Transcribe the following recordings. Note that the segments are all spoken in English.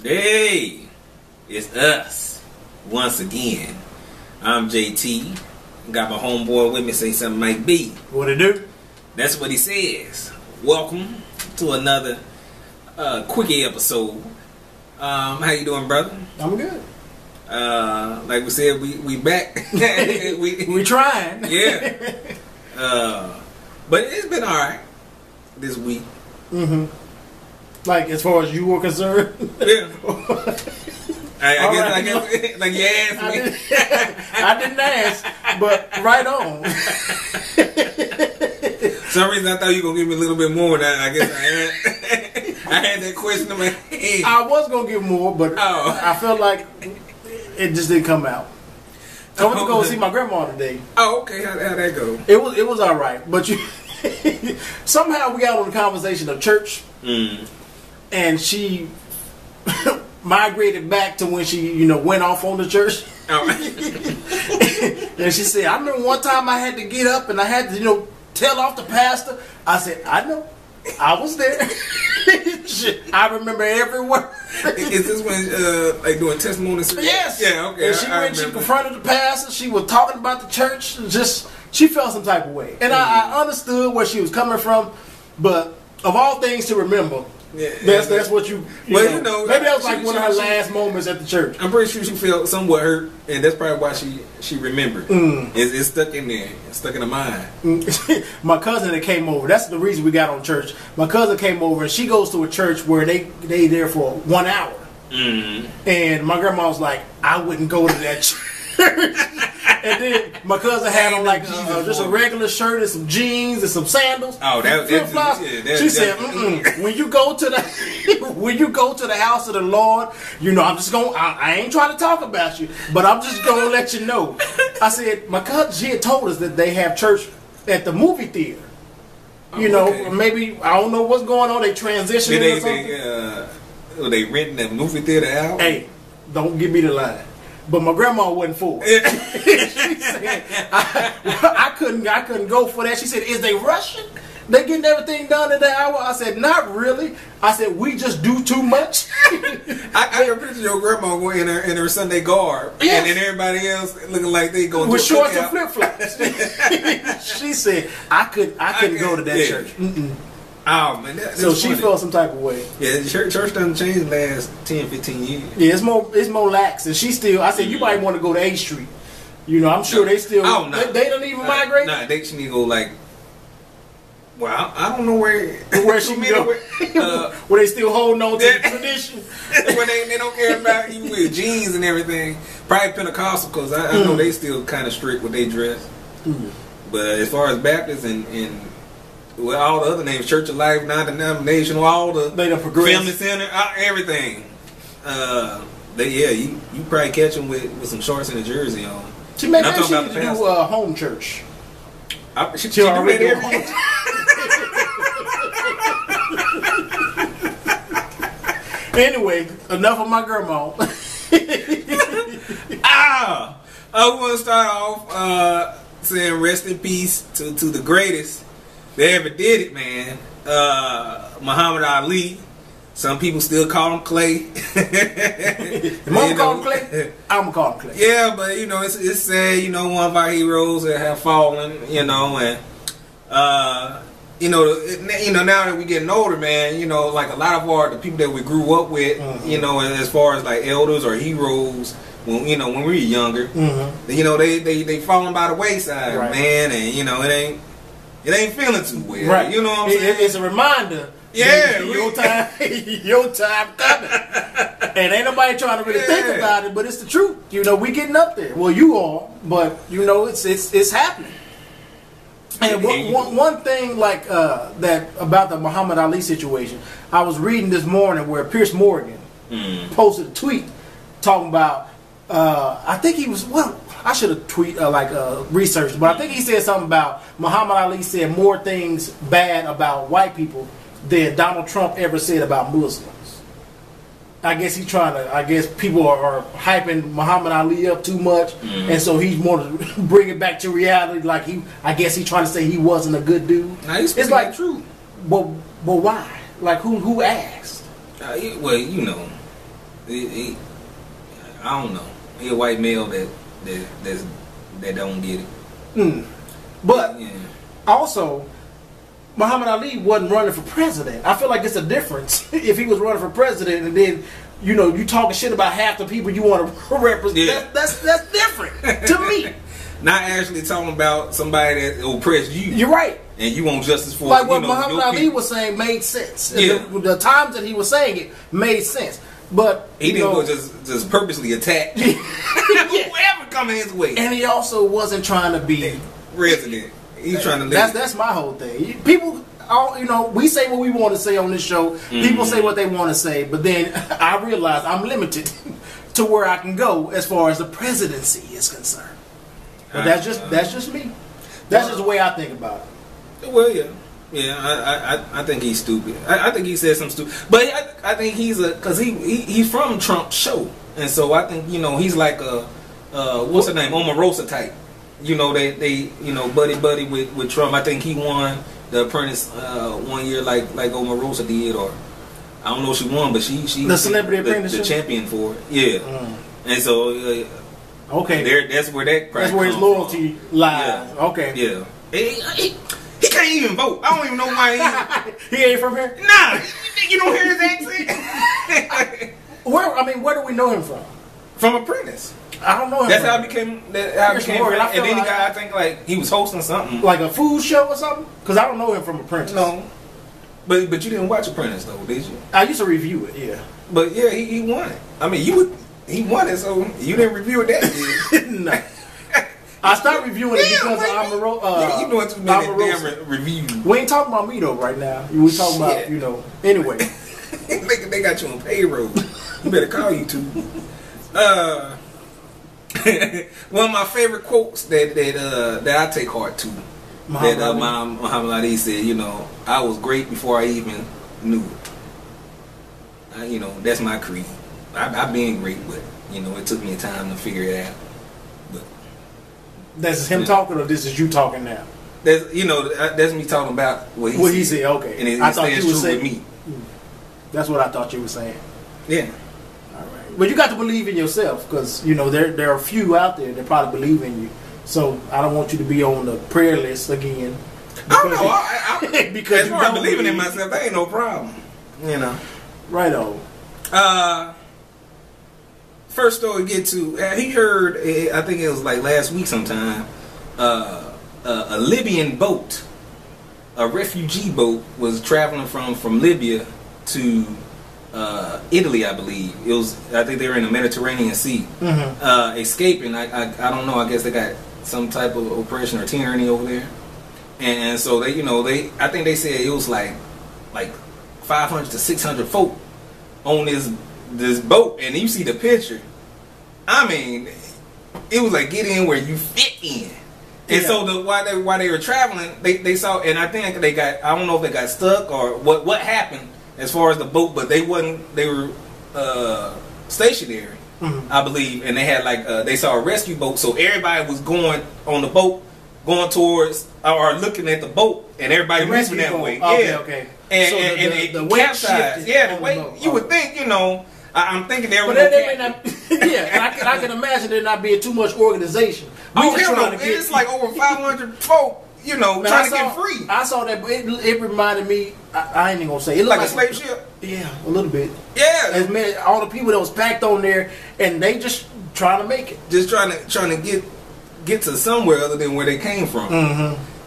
Hey, it's us once again. I'm JT. Got my homeboy with me. Say something might be. What it do? That's what he says. Welcome to another quickie episode. How you doing, brother? I'm good. Like we said, we back. we trying. Yeah. But it's been all right this week. Mm-hmm. Like as far as you were concerned. Yeah. I guess, like you asked me. I didn't ask, but right on. For some reason I thought you were gonna give me a little bit more. Than I guess I had that question in my head. I was gonna give more, but I felt like it just didn't come out. I went to go see my grandma today. Oh, okay. How'd that go? It was all right, but somehow we got on the conversation of church, and she migrated back to when she, went off on the church. Oh. And she said, "I remember one time I had to get up and I had to, tell off the pastor." I said, "I know, I was there." I remember every word. Is this when like doing testimony? Yes. Yeah. Okay. And she confronted the pastor. She was talking about the church. She felt some type of way, and I understood where she was coming from. But of all things to remember, that's what you. Maybe that was like one of her last moments at the church. I'm pretty sure she felt somewhat hurt, and that's probably why she remembered. It's stuck in there. It's stuck in her mind. My cousin that came over. That's the reason we got on church. My cousin came over, and she goes to a church where they there for 1 hour. And my grandma was like, "I wouldn't go to that church." And then my cousin had on like just a regular shirt and some jeans and some sandals. Oh, flip-flops. She said, "When you go to the house of the Lord, I'm just going. I ain't trying to talk about you, but I'm just going to let you know." I said, my cousin, she had told us that they have church at the movie theater. Okay. Maybe I don't know what's going on. They transitioning or something. They renting the movie theater out. Hey, don't give me the line. But my grandma wasn't for it. She said, I couldn't go for that. She said, "Is they rushing? They getting everything done in the hour?" I said, "Not really." I said, "We just do too much." I can picture your grandma going in her Sunday garb, and then everybody else looking like they going with to shorts and flip flops. She said, "I couldn't go to that church." Oh man, so she felt some type of way. Yeah, the church doesn't change the last 10, 15 years. Yeah, it's more lax, and she still. I said, "You might want to go to A Street." I'm sure they still. Oh, no. They don't even migrate. Nah, they should need to go like. Well, I don't know where she can go. Where they still holding on to the tradition. Where they don't care about you with jeans and everything. Probably Pentecostal, because I know they still kind of strict with their dress. But as far as Baptists and well, all the other names, Church of Life, non-denominational, all the Family Center, everything. You probably catch them with some shorts and a jersey on. Maybe she need to do home church. She already do home. Anyway, enough of my grandma. I want to start off saying rest in peace to the greatest they ever did it, man. Muhammad Ali. Some people still call him Clay. Mom call him Clay. I'm gonna call him Clay. Yeah, but it's sad. One of our heroes that have fallen. And now that we're getting older, man. Like a lot of the people that we grew up with. As far as like elders or heroes. When we were younger, they falling by the wayside, right, man, and it ain't feeling too well. Right. You know what I'm saying? It's a reminder. Yeah. Your time coming. And ain't nobody trying to really think about it, but it's the truth. We getting up there. Well, you are, but it's happening. And one thing like that about the Muhammad Ali situation, I was reading this morning where Pierce Morgan posted a tweet talking about I think he was I should have researched, but I think he said something about Muhammad Ali said more things bad about white people than Donald Trump ever said about Muslims. I guess he's trying to. I guess people are hyping Muhammad Ali up too much, and so he's more to bring it back to reality. Like I guess he's trying to say he wasn't a good dude. It's like true, but why? Like who asked? Well, I don't know. He a white male that don't get it. But also, Muhammad Ali wasn't running for president. I feel like it's a difference if he was running for president and then you talking shit about half the people you want to represent. Yeah. That's different to me. Not actually talking about somebody that oppressed you. You're right. And you want justice for like what Muhammad Ali was saying made sense. Yeah. The times that he was saying it made sense. But he didn't go just purposely attack whoever coming his way. And he also wasn't trying to be resident. He's trying to live. That's my whole thing. People, we say what we want to say on this show. People say what they want to say, but then I realize I'm limited to where I can go as far as the presidency is concerned. But that's just me. That's just the way I think about it. Well, yeah. I think he's stupid. I think he said something stupid, but I think because he's from Trump's show, and so I think he's like a what's her name, Omarosa type. They buddy with Trump. I think he won The Apprentice 1 year like Omarosa did, or I don't know if she won, but she the Celebrity Apprentice, the champion for it. Yeah, and so okay, that's where his loyalty lies. Yeah. Okay, yeah. He can't even vote. I don't even know why he ain't from here. Nah, you don't hear his accent. Where do we know him from? From Apprentice. I don't know him. That's how I became. And then he got, I think, like he was hosting something, like a food show or something. Because I don't know him from Apprentice. No, but you didn't watch Apprentice though, did you? I used to review it. Yeah, but yeah, he won it. I mean, he won it, so you didn't review it that good. No. I stopped reviewing it because of Omarosa. You doing too many damn reviews. We ain't talking about me though right now. We talking about Anyway, they got you on payroll. You better call you two. One of my favorite quotes that I take heart to, Muhammad Ali said, I was great before I even knew it. That's my creed. I've been great, but it took me time to figure it out. But that's him talking, or this is you talking now? That's me talking about what he said. Okay, and it stands true with me. That's what I thought you were saying. Yeah. But you got to believe in yourself, because there are a few out there that probably believe in you. So I don't want you to be on the prayer list again. I don't know. Because as far as believing in myself, that ain't no problem. Right on. First story we get to. He heard. I think it was like last week sometime. A Libyan boat, a refugee boat, was traveling from Libya to Italy, I believe. I think they were in the Mediterranean Sea, escaping. I don't know. I guess they got some type of oppression or tyranny over there, and so they, I think they said it was like 500 to 600 folk on this boat, and you see the picture. I mean, it was like get in where you fit in. And so while they were traveling, they saw, and I think I don't know if they got stuck or what happened as far as the boat, but they were stationary, I believe, and they had they saw a rescue boat, so everybody was going on the boat, going towards or looking at the boat, and everybody moving that way. Okay. And the it weight capsized. shifted. The weight. You would think, I'm thinking they were. But they may not. Yeah, and I can imagine there not being too much organization. It's like over 500 folk, trying to get free. I saw that, but it reminded me. I ain't even gonna say it looked like a slave ship. Yeah, a little bit. Yeah, as all the people that was packed on there, and they just trying to make it, just trying to get to somewhere other than where they came from.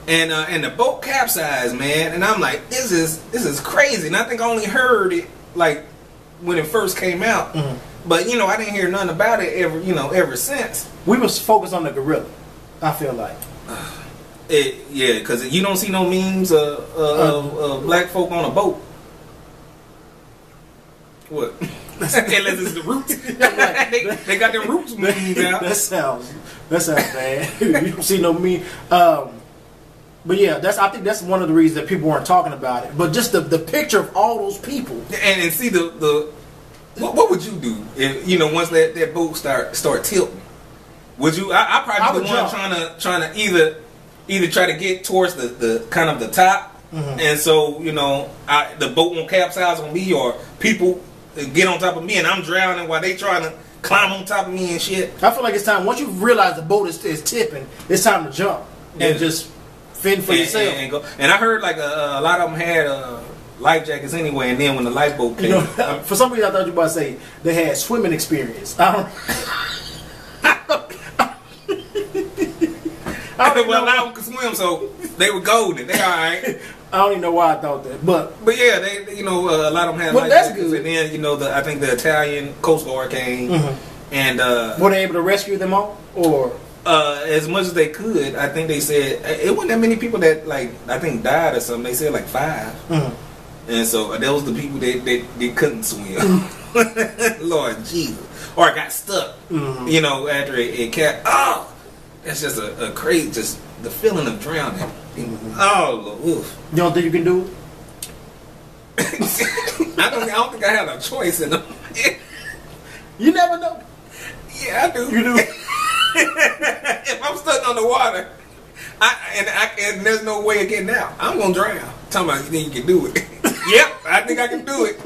And the boat capsized, man. And I'm like, this is crazy. And I think I only heard it like when it first came out. But I didn't hear nothing about it ever since. We was focused on the gorilla, I feel like. Yeah, because you don't see no memes of black folk on a boat. What? Unless it's the roots. they got their roots memes out. That sounds bad. You don't see no meme. But yeah, I think that's one of the reasons that people weren't talking about it. But just the picture of all those people, and see what would you do if once that boat start tilting? Would you? I probably be the one trying to either try to get towards the kind of the top, and so the boat won't capsize on me, or people get on top of me, and I'm drowning while they trying to climb on top of me and shit. I feel like it's time, once you realize the boat is tipping, it's time to jump and just fend for yourself. And go. And I heard like a lot of them had life jackets anyway, and then when the lifeboat came, you know, for some reason I thought you were about to say they had swimming experience. I don't. Well, I could swim, so they were golden. They all right. I don't even know why I thought that, but yeah, they you know a lot of them had. Well, life that's jackets, good. and then you know I think the Italian Coast Guard came, and were they able to rescue them all, or as much as they could? I think they said it wasn't that many people that like I think died or something. They said like 5, and so that was the people that couldn't swim. Lord Jesus, or got stuck. You know, after it kept. Oh, that's just a crazy, just the feeling of drowning. Oh, Lord. Oof. You don't think you can do it? I don't think I have a choice in them. You never know. Yeah, I do. You do. If I'm stuck underwater, and there's no way of getting out, I'm gonna drown. Talking about you think you can do it? Yep, I think I can do it.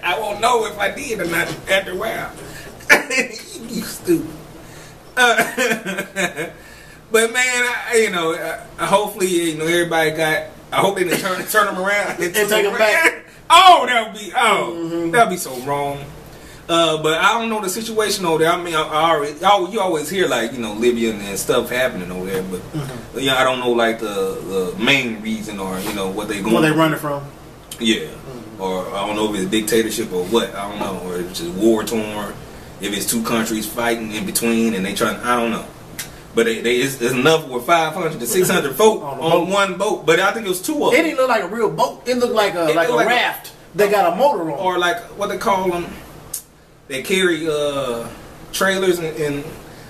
I won't know if I did or not after a while. You stupid. But man, hopefully, everybody got. I hope they didn't turn them around and take them back. Oh, that would be so wrong. But I don't know the situation over there. I mean, you always hear like Libya and stuff happening over there, but I don't know like the main reason or what they going. Where they running from? Yeah, or I don't know if it's dictatorship or what. I don't know, or it's just war torn. If it's 2 countries fighting in between and they trying, I don't know. But it's enough with 500 to 600 folk on one boat. But I think it was 2 of them. It didn't look like a real boat. It looked like a raft. They got a motor on. Or like what they call them. They carry trailers and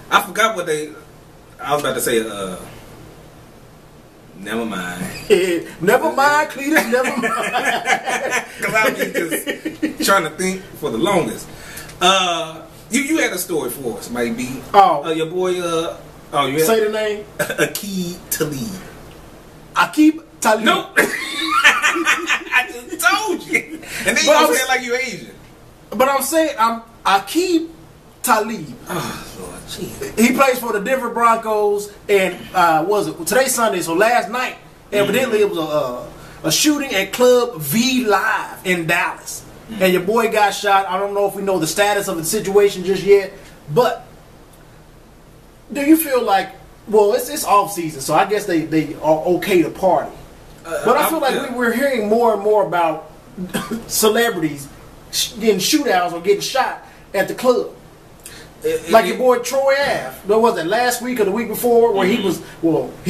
I forgot what I was about to say. Never mind. Never mind, Cletus. Never mind. Because I've been just trying to think for the longest. You had a story for us, might be. Your boy. You say the name. Aqib Talib. Aqib Talib. Nope. I just told you. And then you gonna say it like you Asian. But I'm saying I'm Aqib Talib. Oh Lord, jeez. He plays for the Denver Broncos, and today's Sunday? So last night, evidently it was a shooting at Club V Live in Dallas. And your boy got shot. I don't know if we know the status of the situation just yet, but do you feel like, well, it's off season, so I guess they are okay to party. But I feel like we're hearing more and more about celebrities getting shootouts or getting shot at the club. Like your boy Troy Ave. What was it, last week or the week before, where he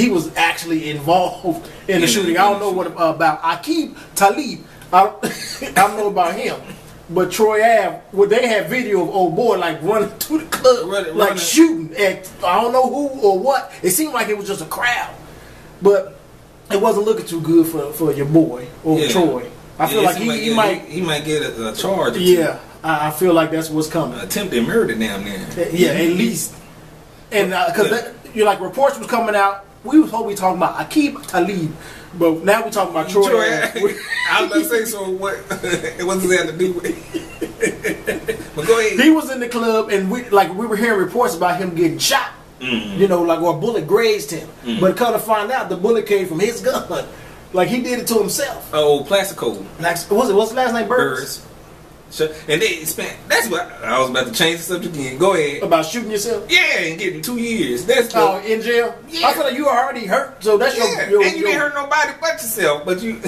was actually involved in the shooting. I don't know what about Aqib Talib. I don't know about him, but Troy Ave, they had video of old boy like running to the club, running. Shooting at I don't know who or what. It seemed like it was just a crowd, but it wasn't looking too good for your boy or Troy. I feel like he might get a charge. Yeah, I feel like that's what's coming. Attempted murder down there. Yeah, at least. And because reports was coming out, we was hoping talking about Aqib Talib. But now we're talking about Troy. I was about to say, so what? What does that have to do with it? But go ahead. He was in the club, and we were hearing reports about him getting shot. Or a bullet grazed him. But come to find out, the bullet came from his gun. Like he did it to himself. Oh, Plastico. What's his last name? Burris. Sure. And they spent. That's what I was about to change the subject again. Go ahead. About shooting yourself? Yeah, and getting 2 years. That's in jail. Yeah. I feel like you already hurt, so that's your and you didn't hurt nobody but yourself. But you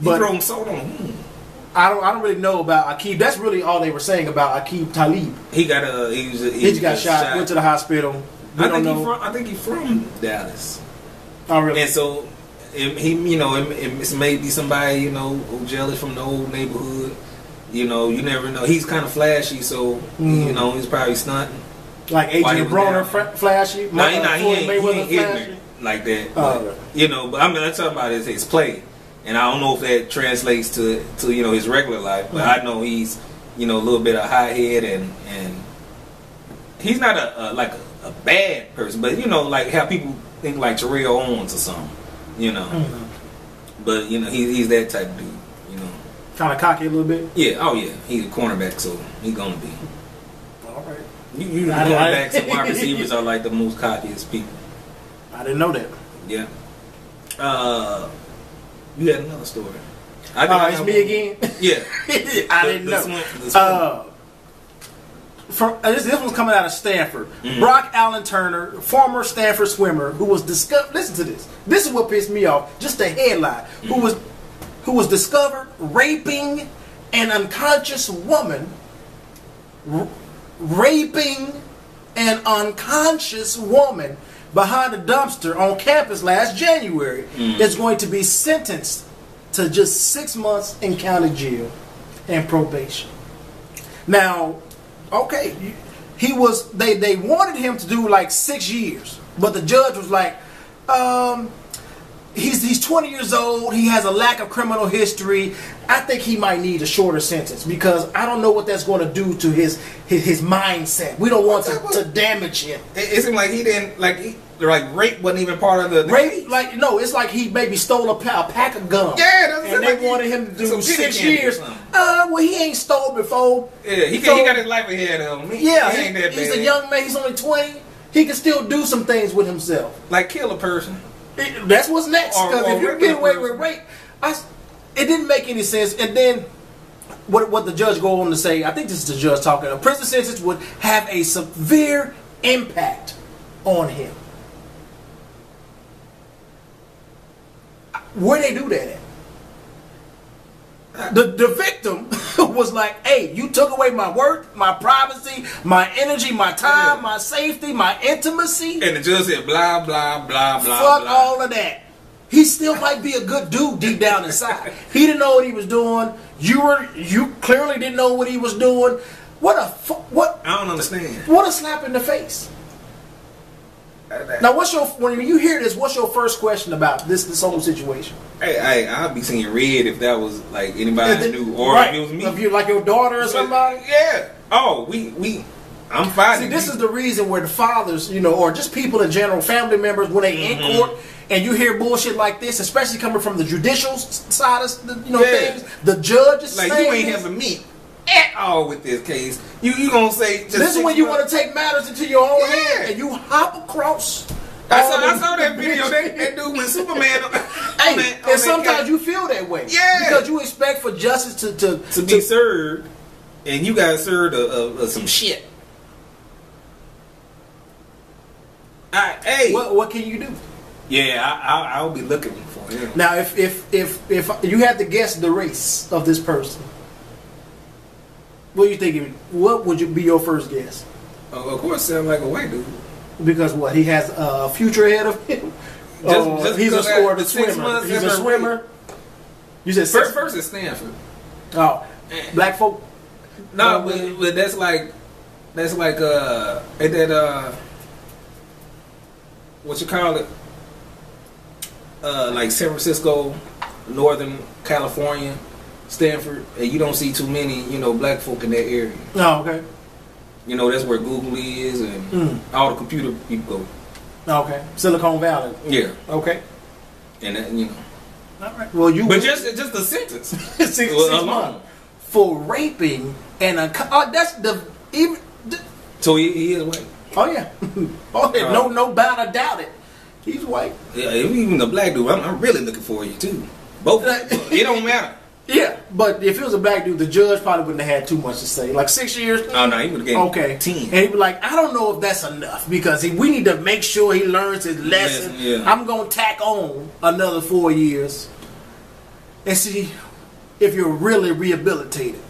throw salt on him. I don't really know about Aqib. That's really all they were saying about Aqib Talib. He got he got shot. Went to the hospital. I think he's from Dallas. Oh really? And so he it may be somebody who jealous from the old neighborhood. You never know. He's kind of flashy, so he's probably stunting. Like Adrian Broner flashy. No, he ain't ignorant like that. But, but I'm talking about his play, and I don't know if that translates to his regular life. But I know he's a little bit of high head, and he's not a bad person, but like how people think like Terrell Owens or something, But he's that type of dude, Kind of cocky a little bit. Yeah. Oh yeah. He's a cornerback, so he's gonna be. All right. You know, cornerbacks and wide receivers are like the most cockiest people. I didn't know that. Yeah. You had another story. It's me again. Yeah. I didn't know. This one's coming out of Stanford. Brock Allen Turner, former Stanford swimmer, who was discovered. Listen to this. This is what pissed me off. Just the headline. Who was discovered raping an unconscious woman. Raping an unconscious woman behind a dumpster on campus last January is going to be sentenced to just 6 months in county jail and probation. Now, okay, he was. They wanted him to do like 6 years, but the judge was like, he's 20 years old. He has a lack of criminal history. I think he might need a shorter sentence because I don't know what that's going to do to his mindset. We don't want to damage him. It seemed like he didn't like rape wasn't even part of the rape. case. Like no, it's like he maybe stole a pack of gum. Yeah, that's and they wanted him to do 6 years. Well, he ain't stole before. Yeah, he got his life ahead of him. He ain't that bad. He's a young man. He's only 20. He can still do some things with himself, like kill a person. That's what's next. Because if you get away with rape, it didn't make any sense. And then what the judge go on to say, I think this is the judge talking, a prison sentence would have a severe impact on him. Where they do that at? The victim was like, hey, you took away my work, my privacy, my energy, my time, my safety, my intimacy. And the judge said blah, blah, blah, blah, fuck blah. all of that. He still might be a good dude deep down inside. He didn't know what he was doing. You clearly didn't know what he was doing. What? I don't understand. What a slap in the face. Now, when you hear this, what's your first question about this whole situation? Hey, I'd be seeing red if that was like anybody I knew, or if it was me. If you like your daughter or somebody. Yeah. Oh, I'm fighting. See, this is the reason where the fathers, or just people in general, family members, when they in court and you hear bullshit like this, especially coming from the judicial side of things, the judge is like saying you ain't having me at all with this case. You gonna say just this is when you want to take matters into your own hand and you hop across. I saw that video. That dude when Superman. And sometimes you feel that way, because you expect for justice to be served, and you got served some shit. What can you do? Yeah, I'll be looking for him. Now, if you had to guess the race of this person, what are you thinking? What would be your first guess? Of course, sound like a white dude. Because what, he has a future ahead of him. He's a swimmer. He's a swimmer. You said first is Stanford. Oh, black folk. No, but that's like ain't that what you call it? Like San Francisco, Northern California, Stanford, and you don't see too many, black folk in that area. Oh, okay. That's where Google is and all the computer people go. Okay. Silicon Valley. Yeah. Okay. And that, All right. Well, but just the sentence. 6 months for raping and that's the even. So he is white. Oh yeah. Oh yeah. No doubt it. He's white. Yeah, even the black dude. I'm really looking for you too. Both. It don't matter. Yeah, but if it was a black dude, the judge probably wouldn't have had too much to say. Like 6 years. Oh no, he would have gave 10. And he'd be like, I don't know if that's enough because we need to make sure he learns his lesson. Yeah. I'm gonna tack on another 4 years and see if you're really rehabilitated.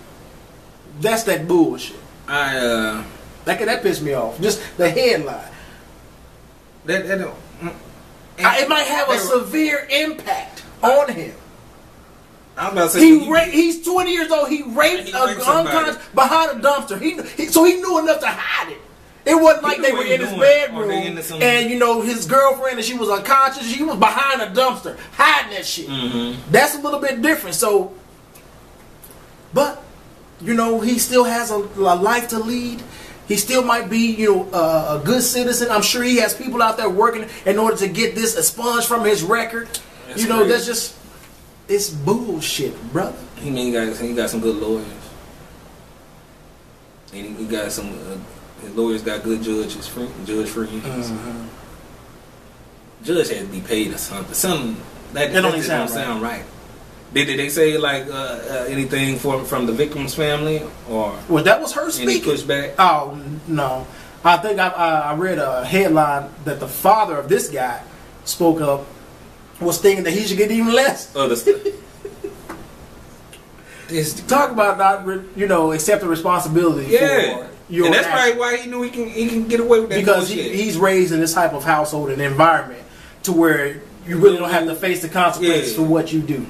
That's that bullshit. That pissed me off. Just the headline. It might have a severe impact on him. I'm about to say he's 20 years old. He raped an unconscious behind a dumpster. So he knew enough to hide it. It wasn't like they were in his bedroom and his girlfriend and she was unconscious. She was behind a dumpster hiding that shit. That's a little bit different. So, but he still has a life to lead. He still might be, a good citizen. I'm sure he has people out there working in order to get this expunged from his record. That's just. it's bullshit, brother. He got some good lawyers. And he got some his lawyers got good judge friends. Mm-hmm. Judge had to be paid or something. That don't just sound don't sound right. Did they say like anything from the victim's family or? Well, that was her any speaking. pushback? Oh no, I think I read a headline that the father of this guy spoke up, was thinking that he should get even less. Other stuff. Talk about not accepting responsibility for your and that's actions. probably why he knew he can get away with that Because bullshit. he's raised in this type of household and environment to where you really don't have to face the consequences for what you do.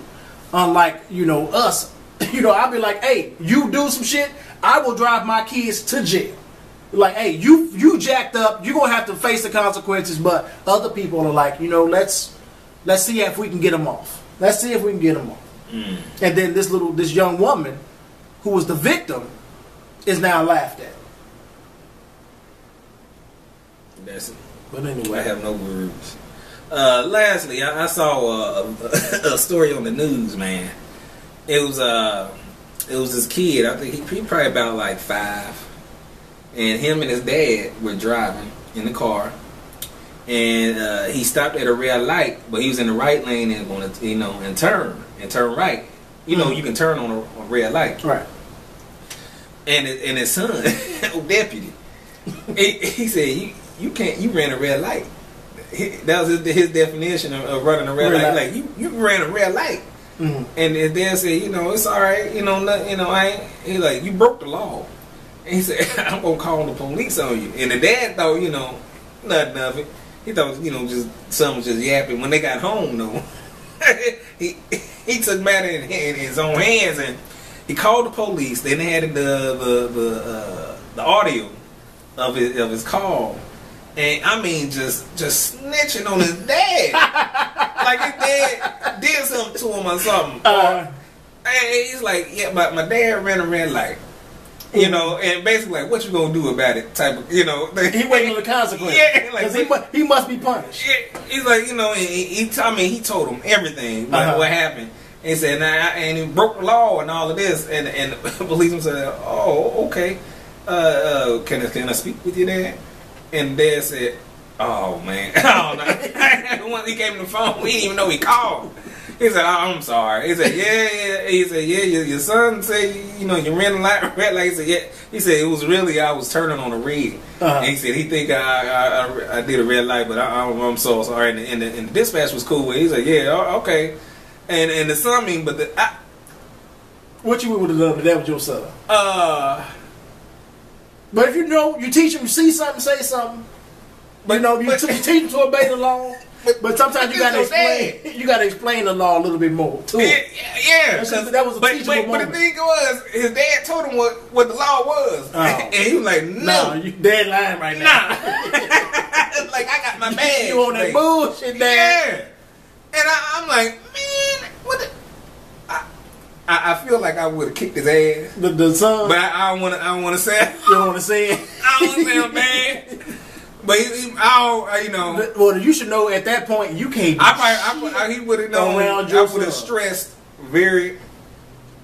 Unlike, us, I'll be like, hey, you do some shit, I will drive my kids to jail. Like, hey, you jacked up, you're going to have to face the consequences, but other people are like, let's see if we can get them off. Let's see if we can get them off. Mm. And then this young woman who was the victim is now laughed at. That's it. But anyway, I have no words. Lastly, I saw a story on the news, man. It was this kid. I think he probably about like 5, and him and his dad were driving in the car, and he stopped at a red light, but he was in the right lane and going to and turn right. You can turn on a red light, right? And his son, deputy, he said you can't. You ran a red light. That was his definition of running a red light. Like you ran a red light, and his dad said, it's all right. I ain't. He like, you broke the law. And he said, I'm gonna call the police on you. And the dad thought, nothing of it. He thought, just something was just yapping. When they got home, though, he took matter in his own hands and he called the police. Then they had the audio of his call. And I mean, just snitching on his dad, like his dad did something to him or something. And he's like, yeah, but my dad ran a red light, and basically like, what you gonna do about it? Type of, he waiting on the consequences. Yeah, like he must be punished. Yeah, he's like, he told him everything, like what happened. And he said, and he broke the law and all of this, and the policeman said, oh, okay, can I speak with your dad? And Dad said, oh, man. I don't know. Once he came to the phone, we didn't even know he called. He said, oh, I'm sorry. He said, yeah. He said, yeah, your son said, you ran a red light. He said, yeah. He said, it was really, I was turning on a red. And he said, he think I did a red light, but I'm so sorry. And the dispatch was cool with it. He said, yeah, okay. And the son, what you would have done if that was your son? But if you teach them, you see something, say something. But you teach them to obey the law. But sometimes you gotta explain the law a little bit more too. Yeah. That was a teachable moment. But the thing was, his dad told him what the law was, and he was like, "No, you dead lying right now." Nah. Like, I got my badge. You on that bullshit, Dad? Yeah. And I'm like, man, what the. I feel like I would have kicked his ass. The son? But I don't want to say it. You don't want to say it? I don't want to say I'm bad. But Well, you should know at that point you can't. He would have known. I would have stressed very,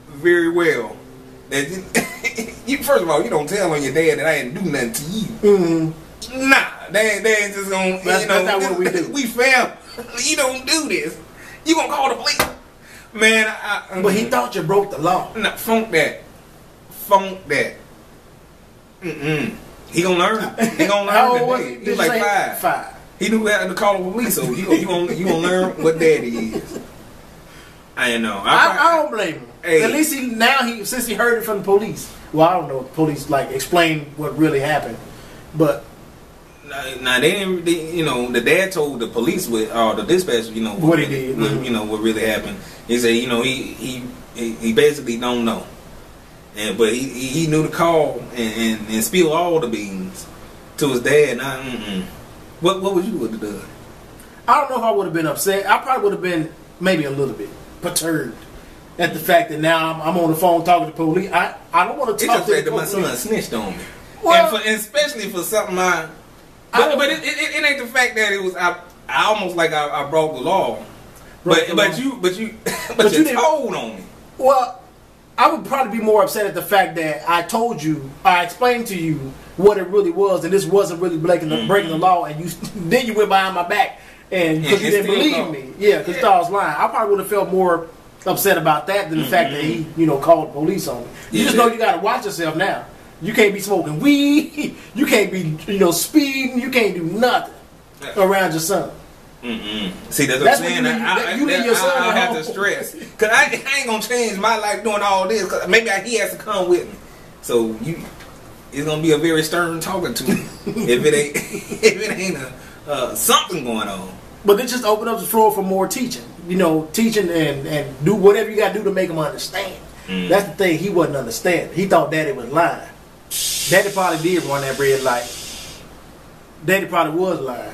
very well that you. First of all, you don't tell on your dad that I didn't do nothing to you. Mm-hmm. Nah, they ain't just gonna. That's not what we do. We family. You don't do this. You gonna call the police? Man, but he thought you broke the law. Nah, funk that. He gonna learn. He gonna learn. How old was he? He's like 5. 5. He knew how to call the police, so you gonna learn what daddy is. I know. I don't blame him. Hey. At least since he heard it from the police. Well, I don't know if the police explain what really happened, but. Now they didn't. The dad told the police the dispatch. What he did. What really happened. He said, he basically don't know, but he knew the call and spilled all the beans to his dad. What would you have done? I don't know if I would have been upset. I probably would have been maybe a little bit perturbed at the fact that now I'm on the phone talking to the police. I don't want to talk to the police. My son snitched on me, well, and especially for something But it ain't the fact that it was I almost like I broke the law, But you didn't told on me. Well, I would probably be more upset at the fact that I explained to you what it really was, and this wasn't really breaking the law, and then you went behind my back and because you didn't believe me. Yeah, because you thought I was lying. I probably would have felt more upset about that than the fact that he, called the police on me. You just know you got to watch yourself now. You can't be smoking weed. You can't be, speeding. You can't do nothing around your son. See, that's what I'm saying. I have to stress because I ain't gonna change my life doing all this. Cause maybe he has to come with me. So it's gonna be a very stern talking to me if it ain't something going on. But it just open up the floor for more teaching. Teaching and do whatever you got to do to make them understand. That's the thing he wasn't understanding. He thought Daddy was lying. Daddy probably did run that red light. Daddy probably was lying.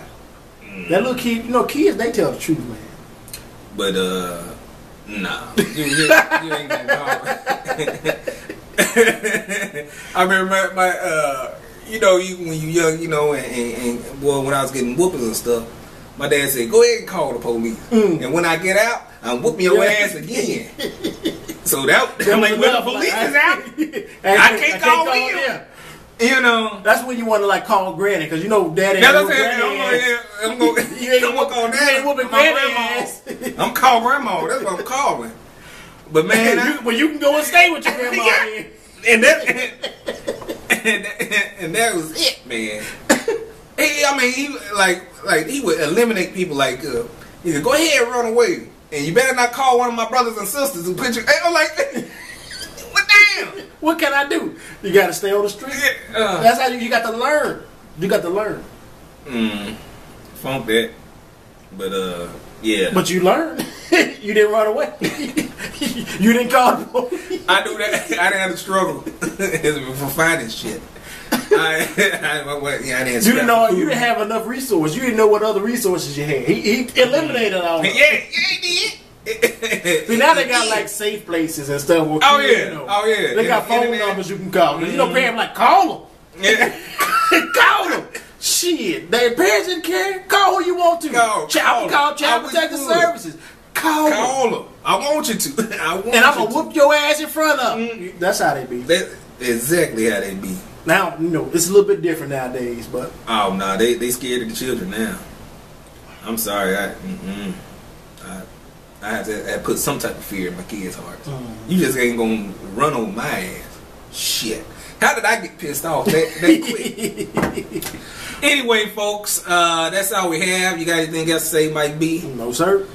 That little kid, kids, they tell the truth, man. But, nah. You ain't gonna call I remember my when you young, and boy, when I was getting whoopings and stuff, my dad said, go ahead and call the police. And when I get out, I'm whooping your ass again. So I'm like, when the police is out, I can't call them. That's when you want to call Granny, because Daddy. That's what I'm going. You ain't gonna call Daddy. Whooping Granny ass. I'm calling Grandma. That's what I'm calling. But man, you can go and stay with your grandma. and that was it, man. He would eliminate people he could go ahead and run away, and you better not call one of my brothers and sisters who put you. I'm like, what damn? What can I do? You got to stay on the street. That's how you got to learn. You got to learn. Funk that. But yeah. But you learned. You didn't run away. You didn't call the police. I knew that. I didn't have to struggle for finding shit. I didn't. You didn't know. You didn't have enough resources. You didn't know what other resources you had. He eliminated all of them. Yeah, he did. See, now they got safe places and stuff. Oh yeah. They got phone numbers you can call. Parents call them. Yeah. Call them. Shit, their parents didn't care. Call who you want to. Call Child Protective Services. Call them. I want you to. And I'm gonna whoop your ass in front of them. That's how they be. That's exactly how they be. Now it's a little bit different nowadays, but oh no, they scared of the children now. I'm sorry, I have to put some type of fear in my kids' hearts. You just ain't gonna run on my ass. Shit. How did I get pissed off that quick? Anyway, folks, that's all we have. You got anything else to say, Mike B? No, sir.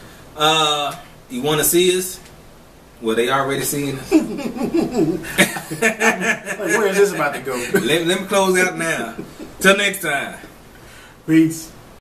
You want to see us? Well, they already seen us. Where is this about to go? Let me close out now. Till next time. Peace.